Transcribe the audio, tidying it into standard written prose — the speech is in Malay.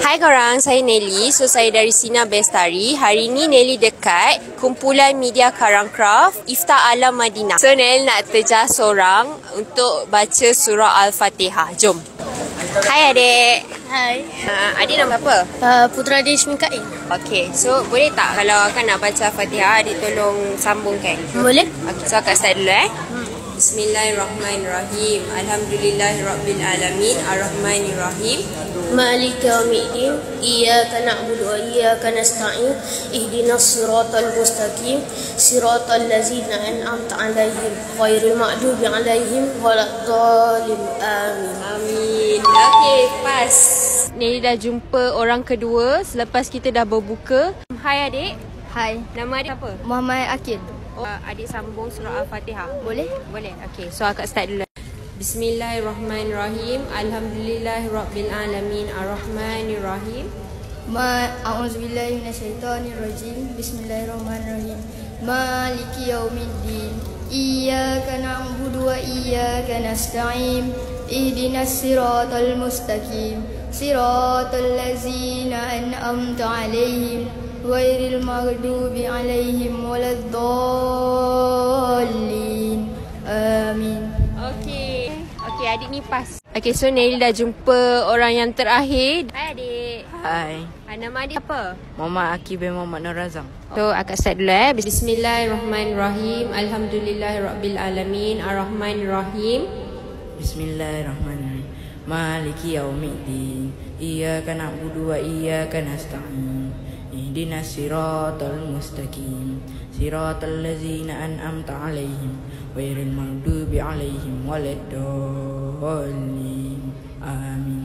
Hai korang, saya Nelly. So, saya dari Sina Bestari. Hari ni Nelly dekat kumpulan media Karangcraft Iftar Alam Madinah. So, Nelly nak terjah seorang untuk baca surah Al-Fatihah. Jom. Hai adik. Hai. Adik nama apa? Putra Dish Mikail. Okay, so boleh tak kalau akak nak baca Al-Fatihah, adik tolong sambungkan? Boleh? Okay, so akak start dulu Bismillahirrahmanirrahim. Alhamdulillahirrabbilalamin. Ar-Rahmanirrahim. Maliki yaumiddin. Iyyaka na'budu wa iyyaka nasta'in. Ihdinas siratal mustaqim. Siratal ladzina an'amta 'alaihim ghairil maghdubi 'alaihim waladdallin. Amin. Amin. Okey, pas. Nelly dah jumpa orang kedua selepas kita dah berbuka. Hai adik. Hai. Nama adik apa? Muhammad Akil. Adik sambung surah Al-Fatihah. Boleh? Boleh. Okey, so akak start dulu. Bismillahirrahmanirrahim. Alhamdulillahirabbilalamin. Ar-Rahmanirrahim. A'udzubillahi minasyaitonirrajim. Bismillahirrahmanirrahim. Maliki yaumiddin. Iyyaka na'budu wa iyyaka nasta'in. Ihdinas siratal mustaqim. Siratal ladzina an'amta 'alaihim ghairil maghdubi 'alaihim waladdallin. Amin. Okey, adik ni pas. Okey, so Nelly dah jumpa orang yang terakhir. Hai adik. Hai. Nama adik apa? Muhammad Akib bin Muhammad Nur Azam. So akak start dulu Bismillahirrahmanirrahim. Alhamdulillahirabbilalamin. Ar-Rahmanirrahim. Bismillahirrahmanirrahim. Maliki yaumiddin. Iyyaka na'budu wa iyyaka nasta'in. Ihdinas siratal mustaqim. Siratal ladzina an'amta 'alaihim ghairil maghdubi 'alaihim waladdallin. Amin.